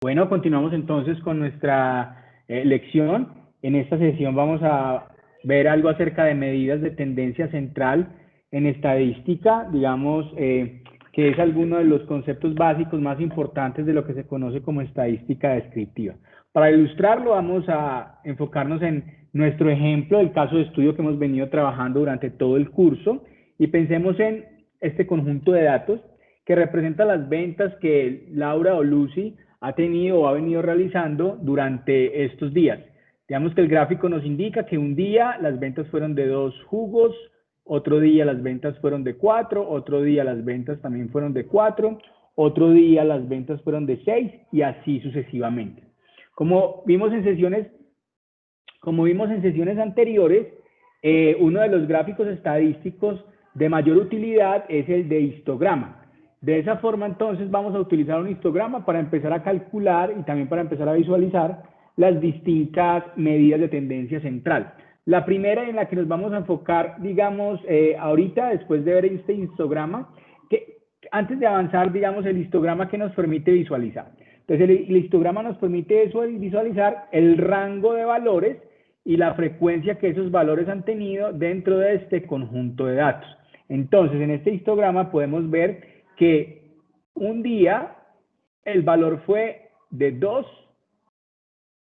Bueno, continuamos entonces con nuestra lección. En esta sesión vamos a ver algo acerca de medidas de tendencia central en estadística, digamos, que es alguno de los conceptos básicos más importantes de lo que se conoce como estadística descriptiva. Para ilustrarlo vamos a enfocarnos en nuestro ejemplo, el caso de estudio que hemos venido trabajando durante todo el curso, y pensemos en este conjunto de datos que representa las ventas que Laura o Lucy ha tenido o ha venido realizando durante estos días. Digamos que el gráfico nos indica que un día las ventas fueron de 2 jugos, otro día las ventas fueron de 4, otro día las ventas también fueron de 4, otro día las ventas fueron de 6 y así sucesivamente. Como vimos en sesiones anteriores, uno de los gráficos estadísticos de mayor utilidad es el de histograma. De esa forma, entonces, vamos a utilizar un histograma para empezar a calcular y también para empezar a visualizar las distintas medidas de tendencia central. La primera en la que nos vamos a enfocar, digamos, ahorita, después de ver este histograma, que antes de avanzar, digamos, el histograma que nos permite visualizar. Entonces, el histograma nos permite visualizar el rango de valores y la frecuencia que esos valores han tenido dentro de este conjunto de datos. Entonces, en este histograma podemos ver que un día el valor fue de 2,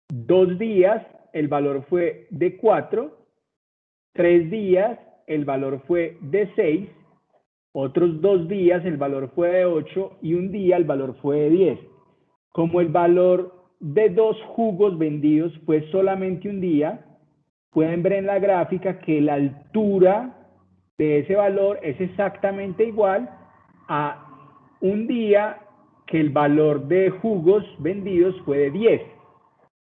2 días el valor fue de 4, 3 días el valor fue de 6, otros 2 días el valor fue de 8 y un día el valor fue de 10. Como el valor de 2 jugos vendidos fue solamente un día, pueden ver en la gráfica que la altura de ese valor es exactamente igual a un día que el valor de jugos vendidos fue de 10.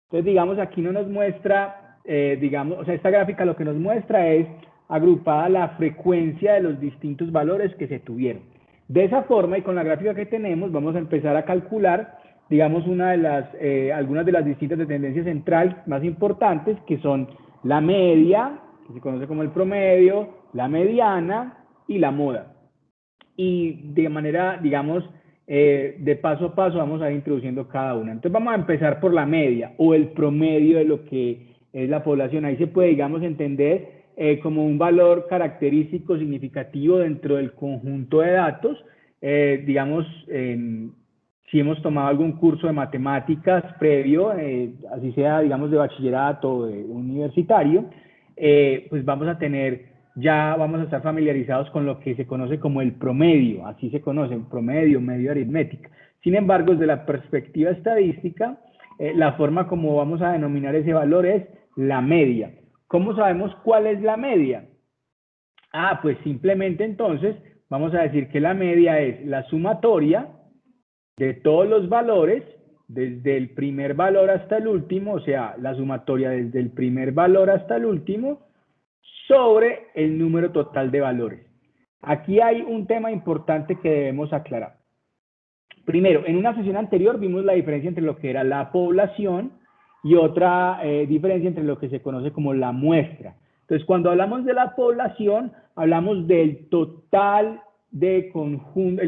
Entonces, digamos, aquí no nos muestra, esta gráfica lo que nos muestra es agrupada la frecuencia de los distintos valores que se tuvieron. De esa forma, y con la gráfica que tenemos, vamos a empezar a calcular, digamos, algunas de las distintas de tendencia central más importantes, que son la media, que se conoce como el promedio, la mediana y la moda. Y de manera, digamos, de paso a paso vamos a ir introduciendo cada una. Entonces vamos a empezar por la media o el promedio de lo que es la población. Ahí se puede, digamos, entender como un valor característico significativo dentro del conjunto de datos. Digamos, si hemos tomado algún curso de matemáticas previo, así sea, digamos, de bachillerato o de universitario, pues vamos a estar familiarizados con lo que se conoce como el promedio, así se conoce, promedio, media aritmética. Sin embargo, desde la perspectiva estadística, la forma como vamos a denominar ese valor es la media. ¿Cómo sabemos cuál es la media? Pues simplemente entonces vamos a decir que la media es la sumatoria de todos los valores, desde el primer valor hasta el último, o sea, la sumatoria desde el primer valor hasta el último, sobre el número total de valores. Aquí hay un tema importante que debemos aclarar. Primero, en una sesión anterior vimos la diferencia entre lo que era la población y otra diferencia entre lo que se conoce como la muestra. Entonces, cuando hablamos de la población, hablamos del total el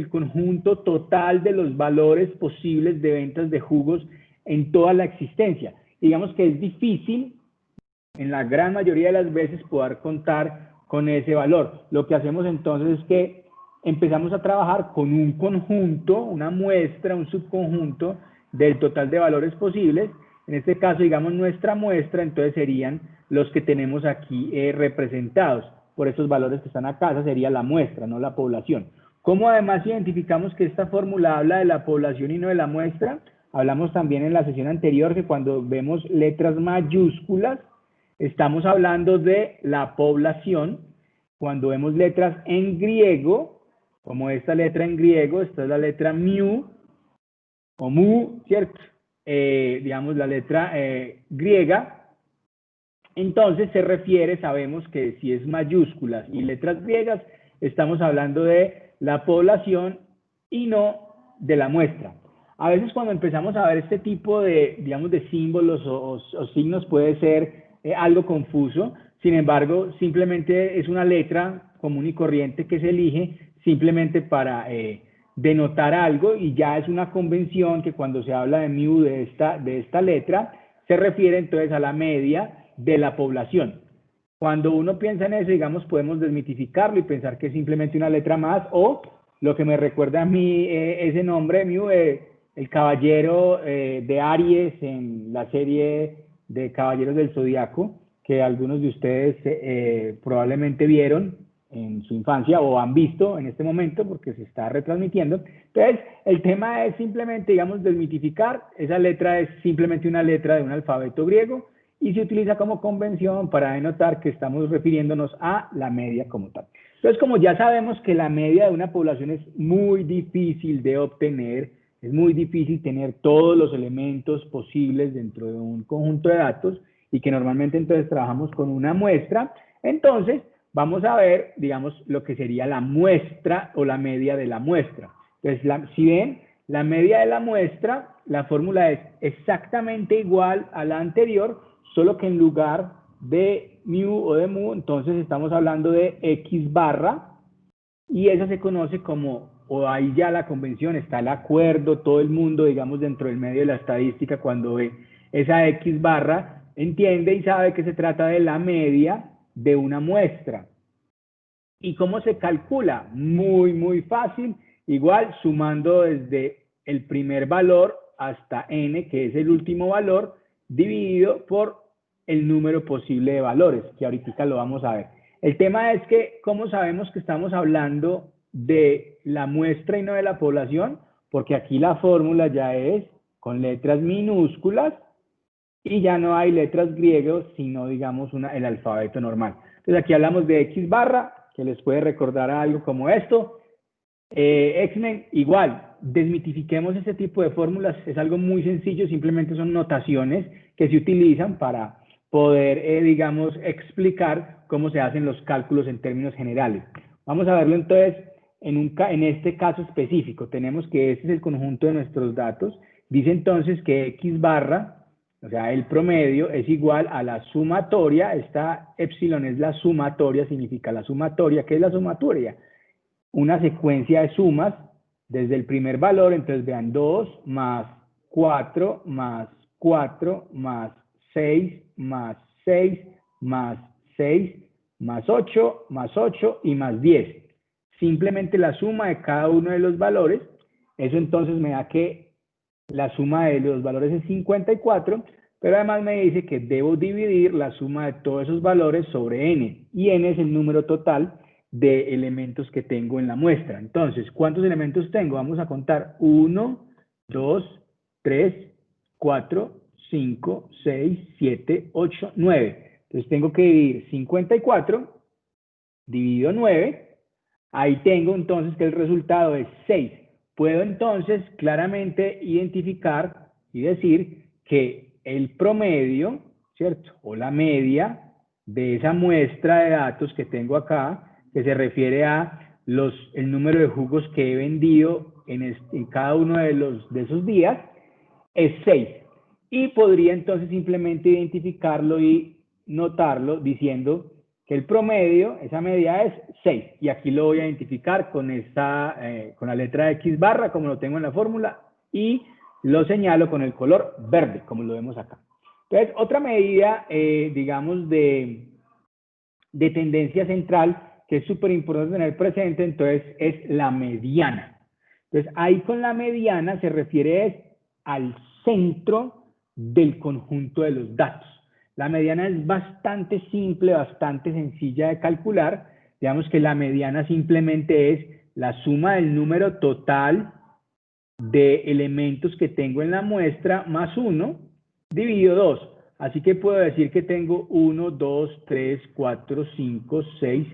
conjunto total de los valores posibles de ventas de jugos en toda la existencia. Digamos que es difícil, en la gran mayoría de las veces, poder contar con ese valor. Lo que hacemos entonces es que empezamos a trabajar con un conjunto, una muestra, un subconjunto del total de valores posibles. En este caso, digamos, nuestra muestra, entonces serían los que tenemos aquí representados por estos valores que están acá. Esa sería la muestra, no la población. ¿Cómo además identificamos que esta fórmula habla de la población y no de la muestra? Hablamos también en la sesión anterior que cuando vemos letras mayúsculas, estamos hablando de la población. Cuando vemos letras en griego, como esta letra en griego, esta es la letra mu, o mu, ¿cierto? Digamos la letra griega, entonces se refiere, sabemos que si es mayúsculas y letras griegas, estamos hablando de la población y no de la muestra. A veces cuando empezamos a ver este tipo de, digamos, de símbolos o signos puede ser algo confuso. Sin embargo, simplemente es una letra común y corriente que se elige simplemente para denotar algo y ya es una convención que cuando se habla de mu de esta letra, se refiere entonces a la media de la población. Cuando uno piensa en eso, digamos, podemos desmitificarlo y pensar que es simplemente una letra más, o lo que me recuerda a mí ese nombre, mu, el caballero de Aries en la serie de Caballeros del Zodiaco, que algunos de ustedes probablemente vieron en su infancia o han visto en este momento porque se está retransmitiendo. Entonces, el tema es simplemente, digamos, desmitificar. Esa letra es simplemente una letra de un alfabeto griego y se utiliza como convención para denotar que estamos refiriéndonos a la media como tal. Entonces, como ya sabemos que la media de una población es muy difícil de obtener, es muy difícil tener todos los elementos posibles dentro de un conjunto de datos y que normalmente entonces trabajamos con una muestra, entonces vamos a ver, digamos, lo que sería la muestra o la media de la muestra. Entonces, si ven, la media de la muestra, la fórmula es exactamente igual a la anterior, solo que en lugar de mu o de mu, entonces estamos hablando de x barra, y eso se conoce como, o ahí ya la convención, está el acuerdo, todo el mundo, digamos, dentro del medio de la estadística, cuando ve esa x barra, entiende y sabe que se trata de la media de una muestra. ¿Y cómo se calcula? Muy, muy fácil, igual sumando desde el primer valor hasta n, que es el último valor, dividido por el número posible de valores, que ahorita lo vamos a ver. El tema es que, ¿cómo sabemos que estamos hablando de la muestra y no de la población? Porque aquí la fórmula ya es con letras minúsculas y ya no hay letras griegas, sino, digamos, el alfabeto normal. Entonces, aquí hablamos de x barra, que les puede recordar algo como esto. X-Men, igual, desmitifiquemos este tipo de fórmulas, es algo muy sencillo, simplemente son notaciones que se utilizan para poder, digamos, explicar cómo se hacen los cálculos en términos generales. Vamos a verlo entonces en este caso específico. Tenemos que este es el conjunto de nuestros datos. Dice entonces que x barra, o sea, el promedio, es igual a la sumatoria. Esta epsilon es la sumatoria, significa la sumatoria. ¿Qué es la sumatoria? Una secuencia de sumas desde el primer valor. Entonces vean, 2 más 4 más 4 más 6 más 6 más 6 más 8 más 8 y más 10. Simplemente la suma de cada uno de los valores. Eso entonces me da que la suma de los valores es 54, pero además me dice que debo dividir la suma de todos esos valores sobre n, y n es el número total de elementos que tengo en la muestra. Entonces, ¿cuántos elementos tengo? Vamos a contar. 1, 2, 3, 4, 5, 6, 7, 8, 9. Entonces tengo que dividir 54 dividido 9. Ahí tengo entonces que el resultado es 6. Puedo entonces claramente identificar y decir que el promedio, ¿cierto? O la media de esa muestra de datos que tengo acá, que se refiere a el número de jugos que he vendido en cada uno de esos días, es 6. Y podría entonces simplemente identificarlo y notarlo diciendo que el promedio, esa media es 6. Y aquí lo voy a identificar con la letra X barra, como lo tengo en la fórmula, y lo señalo con el color verde, como lo vemos acá. Entonces, otra medida, digamos, de tendencia central, que es súper importante tener presente, entonces, es la mediana. Entonces, ahí con la mediana se refiere al centro del conjunto de los datos. La mediana es bastante simple, bastante sencilla de calcular. Digamos que la mediana simplemente es la suma del número total de elementos que tengo en la muestra más 1 dividido 2. Así que puedo decir que tengo 1, 2, 3, 4, 5, 6,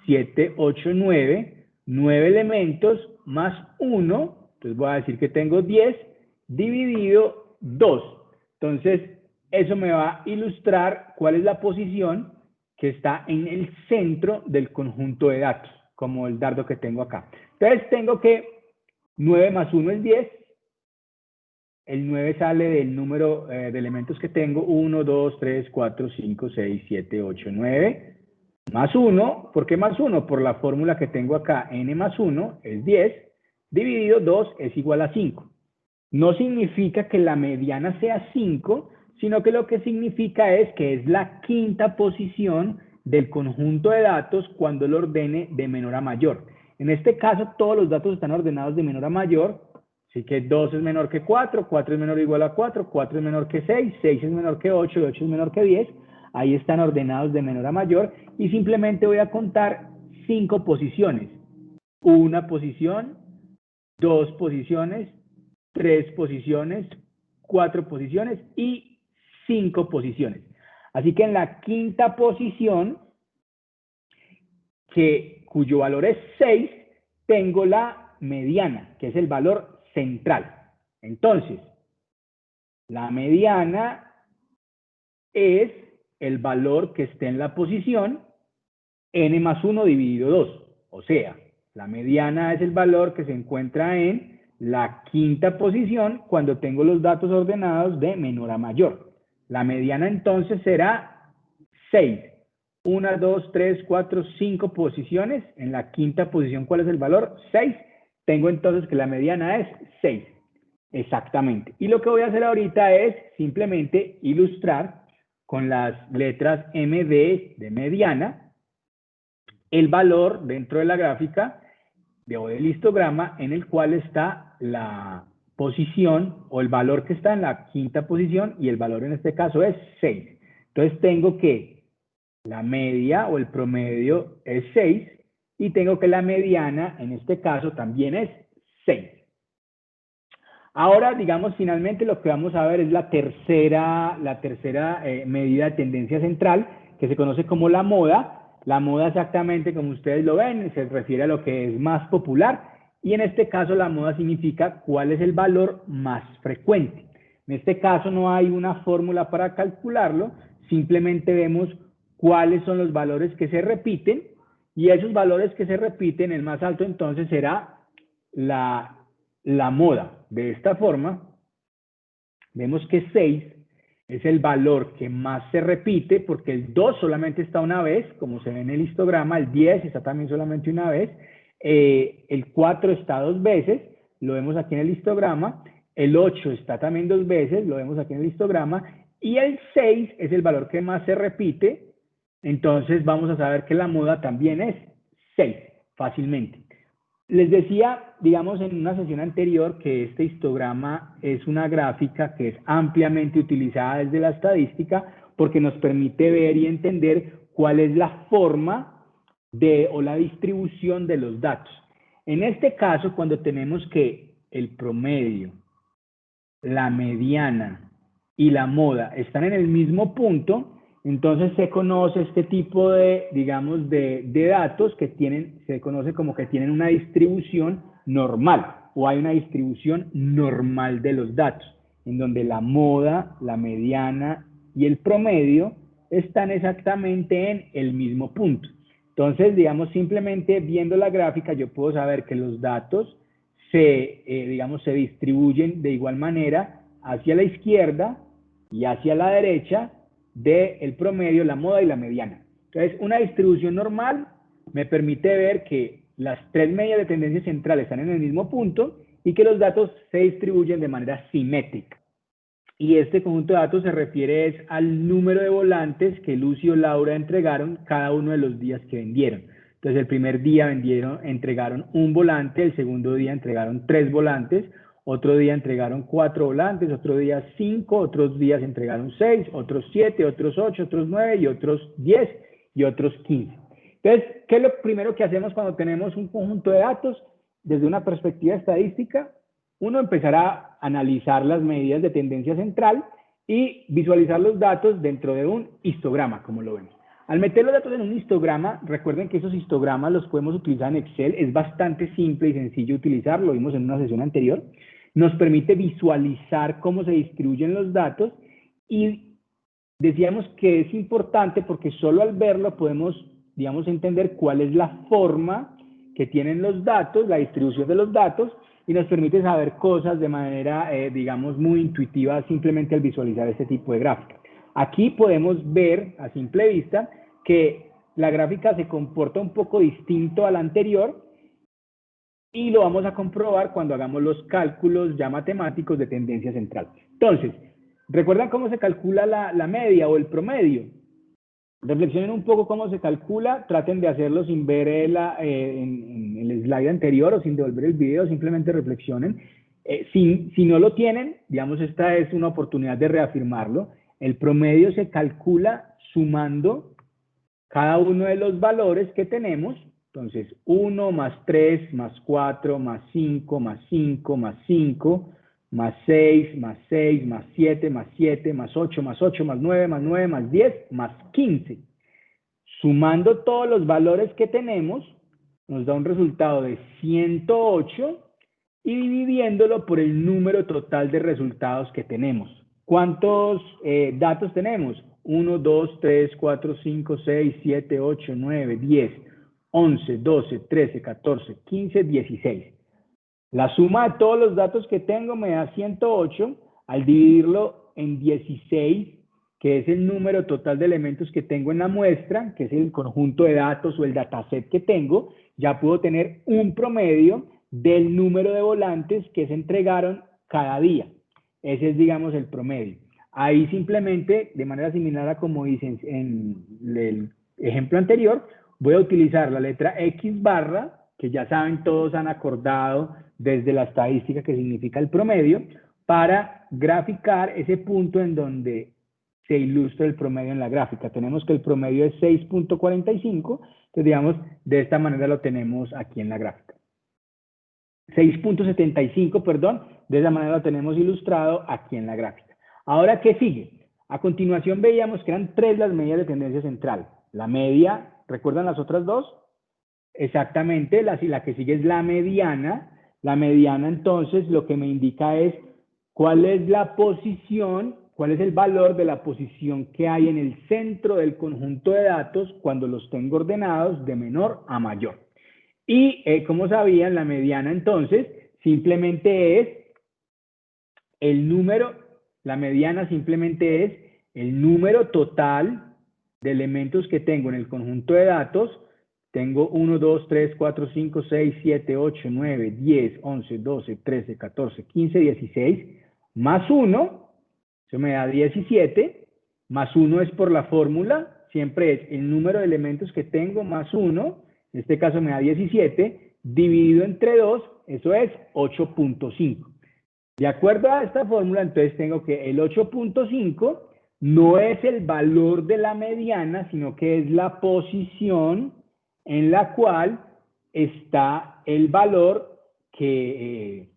7, 8, 9. 9 elementos más 1. Entonces voy a decir que tengo 10 dividido 2. Entonces, eso me va a ilustrar cuál es la posición que está en el centro del conjunto de datos, como el dardo que tengo acá. Entonces, tengo que 9 más 1 es 10. El 9 sale del número de elementos que tengo. 1, 2, 3, 4, 5, 6, 7, 8, 9. Más 1. ¿Por qué más 1? Por la fórmula que tengo acá. N más 1 es 10. dividido 2 es igual a 5. No significa que la mediana sea 5, sino que lo que significa es que es la quinta posición del conjunto de datos cuando lo ordene de menor a mayor. En este caso, todos los datos están ordenados de menor a mayor, así que 2 es menor que 4, 4 es menor o igual a 4, 4 es menor que 6, 6 es menor que 8 y 8 es menor que 10. Ahí están ordenados de menor a mayor y simplemente voy a contar 5 posiciones. Una posición, 2 posiciones, 3 posiciones, 4 posiciones y 5 posiciones. Así que en la quinta posición, cuyo valor es 6, tengo la mediana, que es el valor central. Entonces, la mediana es el valor que esté en la posición n más 1 dividido 2. O sea, la mediana es el valor que se encuentra en la quinta posición cuando tengo los datos ordenados de menor a mayor. La mediana entonces será 6. 1, 2, 3, 4, 5 posiciones. En la quinta posición, ¿cuál es el valor? 6. Tengo entonces que la mediana es 6. Exactamente. Y lo que voy a hacer ahorita es simplemente ilustrar con las letras MD de mediana el valor dentro de la gráfica o del histograma en el cual está la posición o el valor que está en la quinta posición y el valor en este caso es 6. Entonces tengo que la media o el promedio es 6 y tengo que la mediana en este caso también es 6. Ahora, digamos, finalmente lo que vamos a ver es la tercera medida de tendencia central, que se conoce como la moda. La moda exactamente, como ustedes lo ven, se refiere a lo que es más popular, y en este caso la moda significa cuál es el valor más frecuente. En este caso no hay una fórmula para calcularlo, simplemente vemos cuáles son los valores que se repiten, y esos valores que se repiten, el más alto entonces será la moda. De esta forma, vemos que 6 es el valor que más se repite, porque el 2 solamente está una vez, como se ve en el histograma, el 10 está también solamente una vez, el 4 está 2 veces, lo vemos aquí en el histograma, el 8 está también 2 veces, lo vemos aquí en el histograma, y el 6 es el valor que más se repite, entonces vamos a saber que la moda también es 6, fácilmente. Les decía, digamos, en una sesión anterior que este histograma es una gráfica que es ampliamente utilizada desde la estadística porque nos permite ver y entender cuál es la forma o la distribución de los datos. En este caso, cuando tenemos que el promedio, la mediana y la moda están en el mismo punto, entonces se conoce este tipo de, digamos, de datos que se conoce como que tienen una distribución normal o hay una distribución normal de los datos, en donde la moda, la mediana y el promedio están exactamente en el mismo punto. Entonces, digamos, simplemente viendo la gráfica yo puedo saber que los datos digamos, se distribuyen de igual manera hacia la izquierda y hacia la derecha del promedio, la moda y la mediana. Entonces, una distribución normal me permite ver que las tres medias de tendencia central están en el mismo punto y que los datos se distribuyen de manera simétrica. Y este conjunto de datos se refiere al número de volantes que Lucio y Laura entregaron cada uno de los días que vendieron. Entonces, el primer día entregaron un volante, el segundo día entregaron 3 volantes, otro día entregaron 4 volantes, otro día 5, otros días entregaron 6, otros 7, otros 8, otros 9 y otros 10 y otros 15. Entonces, ¿qué es lo primero que hacemos cuando tenemos un conjunto de datos? Desde una perspectiva estadística, uno empezará a analizar las medidas de tendencia central y visualizar los datos dentro de un histograma, como lo vemos. Al meter los datos en un histograma, recuerden que esos histogramas los podemos utilizar en Excel, es bastante simple y sencillo utilizar, lo vimos en una sesión anterior, nos permite visualizar cómo se distribuyen los datos y decíamos que es importante porque solo al verlo podemos, digamos, entender cuál es la forma que tienen los datos, la distribución de los datos, y nos permite saber cosas de manera, digamos, muy intuitiva simplemente al visualizar este tipo de gráfica. Aquí podemos ver a simple vista que la gráfica se comporta un poco distinto a la anterior y lo vamos a comprobar cuando hagamos los cálculos ya matemáticos de tendencia central. Entonces, ¿recuerdan cómo se calcula la media o el promedio? Reflexionen un poco cómo se calcula, traten de hacerlo sin ver en el slide anterior o sin devolver el video, simplemente reflexionen. Si no lo tienen, digamos, esta es una oportunidad de reafirmarlo. El promedio se calcula sumando cada uno de los valores que tenemos. Entonces, 1 más 3 más 4 más 5 más 5 más 5 más 6 más 6 más 7 más 7 más 8 más 8 más 9 más 9 más 10 más 15. Sumando todos los valores que tenemos, nos da un resultado de 108 y dividiéndolo por el número total de resultados que tenemos. ¿Cuántos datos tenemos? 1, 2, 3, 4, 5, 6, 7, 8, 9, 10, 11, 12, 13, 14, 15, 16. La suma de todos los datos que tengo me da 108. Al dividirlo en 16, que es el número total de elementos que tengo en la muestra, que es el conjunto de datos o el dataset que tengo, ya puedo tener un promedio del número de volantes que se entregaron cada día. Ese es, digamos, el promedio. Ahí simplemente, de manera similar a como dicen en el ejemplo anterior, voy a utilizar la letra X barra, que ya saben, todos han acordado desde la estadística que significa el promedio, para graficar ese punto en donde se ilustra el promedio en la gráfica. Tenemos que el promedio es 6.45, entonces digamos, de esta manera lo tenemos aquí en la gráfica. 6.75, perdón, de esa manera lo tenemos ilustrado aquí en la gráfica. Ahora, ¿qué sigue? A continuación veíamos que eran 3 las medidas de tendencia central. La media, ¿recuerdan las otras dos? Exactamente, la que sigue es la mediana. La mediana, entonces, lo que me indica es cuál es la posición, cuál es el valor de la posición que hay en el centro del conjunto de datos cuando los tengo ordenados de menor a mayor. Y como sabían, la mediana, entonces, simplemente es el número, la mediana simplemente es el número total de elementos que tengo en el conjunto de datos. Tengo 1, 2, 3, 4, 5, 6, 7, 8, 9, 10, 11, 12, 13, 14, 15, 16, más 1, eso me da 17, más 1 es por la fórmula, siempre es el número de elementos que tengo más 1, en este caso me da 17, dividido entre 2, eso es 8.5. De acuerdo a esta fórmula, entonces tengo que el 8.5 no es el valor de la mediana, sino que es la posición en la cual está el valor que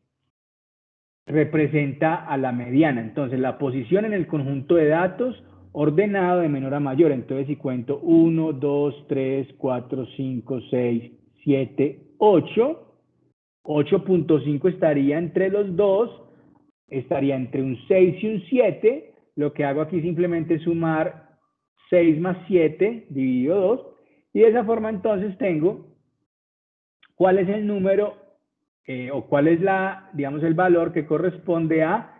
representa a la mediana. Entonces, la posición en el conjunto de datos ordenado de menor a mayor. Entonces, si cuento 1, 2, 3, 4, 5, 6, 7, 8, 8.5 estaría entre los dos, estaría entre un 6 y un 7. Lo que hago aquí simplemente es sumar 6 más 7 dividido 2. Y de esa forma entonces tengo cuál es el número o cuál es digamos, el valor que corresponde a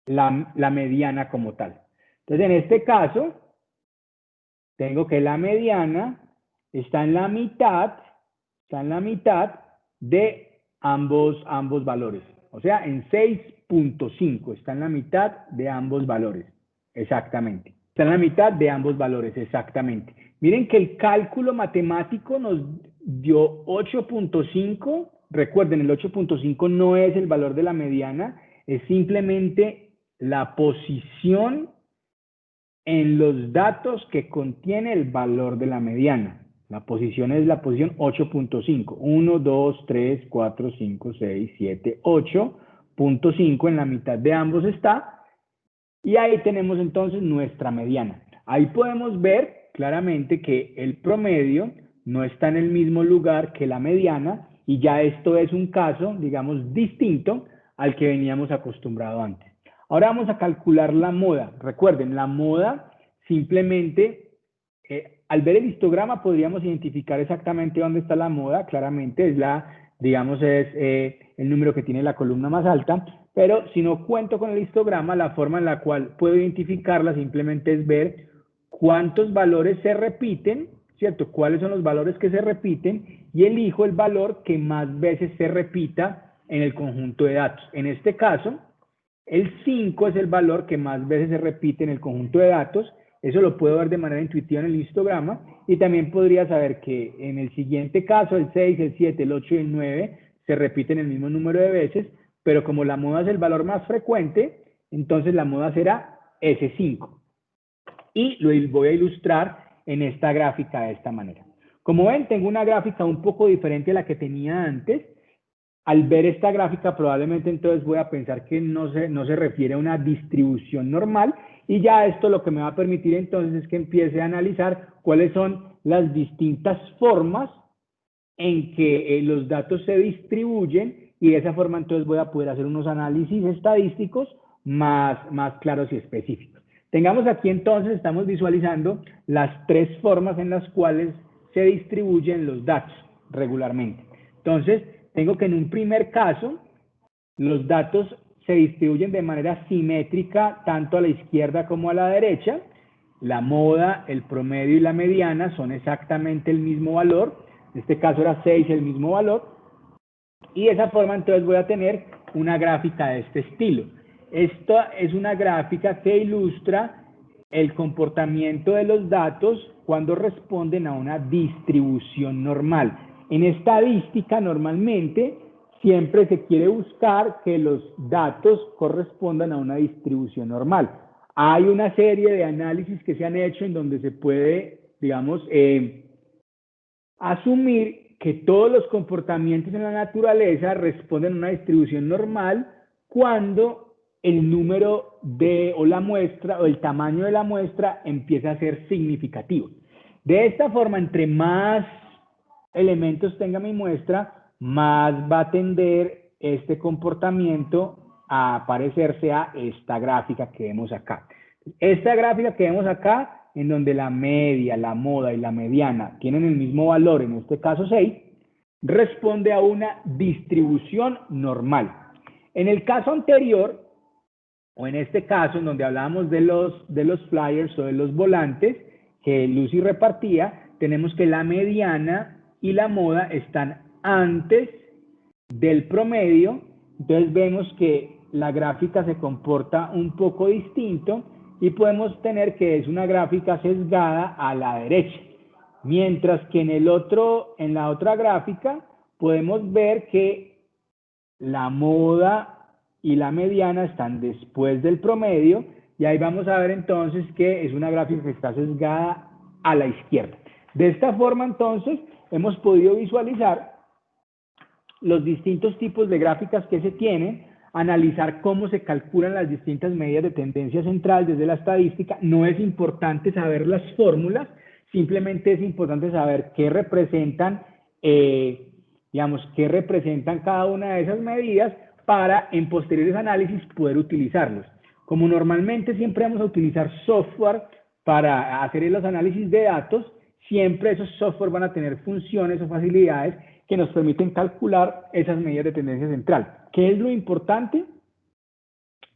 la mediana como tal. Entonces, en este caso, tengo que la mediana está en la mitad de ambos valores. O sea, en 6.5 está en la mitad de ambos valores. Exactamente. Está en la mitad de ambos valores, exactamente. Miren que el cálculo matemático nos dio 8.5. Recuerden, el 8.5 no es el valor de la mediana, es simplemente la posición en los datos que contiene el valor de la mediana. La posición es la posición 8.5. 1, 2, 3, 4, 5, 6, 7, 8.5 en la mitad de ambos está. Y ahí tenemos entonces nuestra mediana. Ahí podemos ver claramente que el promedio no está en el mismo lugar que la mediana y ya esto es un caso, digamos, distinto al que veníamos acostumbrado antes. Ahora vamos a calcular la moda. Recuerden, la moda simplemente, al ver el histograma podríamos identificar exactamente dónde está la moda. Claramente es digamos, es el número que tiene la columna más alta. Pero si no cuento con el histograma, la forma en la cual puedo identificarla simplemente es ver cuántos valores se repiten ¿cierto? ¿Cuáles son los valores que se repiten? Y elijo el valor que más veces se repita en el conjunto de datos. En este caso, el 5 es el valor que más veces se repite en el conjunto de datos. Eso lo puedo ver de manera intuitiva en el histograma. Y también podría saber que en el siguiente caso, el 6, el 7, el 8 y el 9 se repiten el mismo número de veces, pero como la moda es el valor más frecuente, entonces la moda será ese 5. Y lo voy a ilustrar en esta gráfica de esta manera. Como ven, tengo una gráfica un poco diferente a la que tenía antes. Al ver esta gráfica, probablemente entonces voy a pensar que no se refiere a una distribución normal, y ya esto lo que me va a permitir entonces es que empiece a analizar cuáles son las distintas formas en que los datos se distribuyen, y de esa forma entonces voy a poder hacer unos análisis estadísticos más claros y específicos. Tengamos aquí entonces, estamos visualizando las tres formas en las cuales se distribuyen los datos regularmente. Entonces, tengo que en un primer caso, los datos se distribuyen de manera simétrica tanto a la izquierda como a la derecha. La moda, el promedio y la mediana son exactamente el mismo valor. En este caso era 6 el mismo valor. Y de esa forma entonces voy a tener una gráfica de este estilo. Esta es una gráfica que ilustra el comportamiento de los datos cuando responden a una distribución normal. En estadística, normalmente, siempre se quiere buscar que los datos correspondan a una distribución normal. Hay una serie de análisis que se han hecho en donde se puede, digamos, asumir que todos los comportamientos en la naturaleza responden a una distribución normal cuando el número o la muestra o el tamaño de la muestra empieza a ser significativo. De esta forma, entre más elementos tenga mi muestra, más va a tender este comportamiento a parecerse a esta gráfica que vemos acá. Esta gráfica que vemos acá, en donde la media, la moda y la mediana tienen el mismo valor, en este caso 6, responde a una distribución normal. En el caso anterior, o en este caso en donde hablábamos de los flyers o de los volantes que Lucy repartía, tenemos que la mediana y la moda están antes del promedio. Entonces vemos que la gráfica se comporta un poco distinto y podemos tener que es una gráfica sesgada a la derecha. Mientras que en la otra gráfica podemos ver que la moda y la mediana están después del promedio, y ahí vamos a ver entonces que es una gráfica que está sesgada a la izquierda. De esta forma entonces hemos podido visualizar los distintos tipos de gráficas que se tienen, analizar cómo se calculan las distintas medidas de tendencia central desde la estadística. No es importante saber las fórmulas, simplemente es importante saber qué representan, qué representan cada una de esas medidas para en posteriores análisis poder utilizarlos. Como normalmente siempre vamos a utilizar software para hacer los análisis de datos, siempre esos software van a tener funciones o facilidades que nos permiten calcular esas medidas de tendencia central. ¿Qué es lo importante?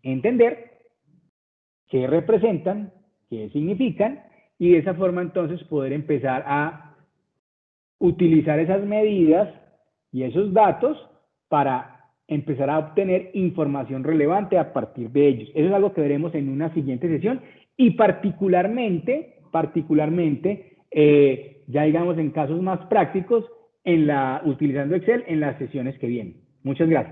Entender qué representan, qué significan, y de esa forma entonces poder empezar a utilizar esas medidas y esos datos para empezar a obtener información relevante a partir de ellos. Eso es algo que veremos en una siguiente sesión, y particularmente, ya digamos en casos más prácticos, utilizando Excel en las sesiones que vienen. Muchas gracias.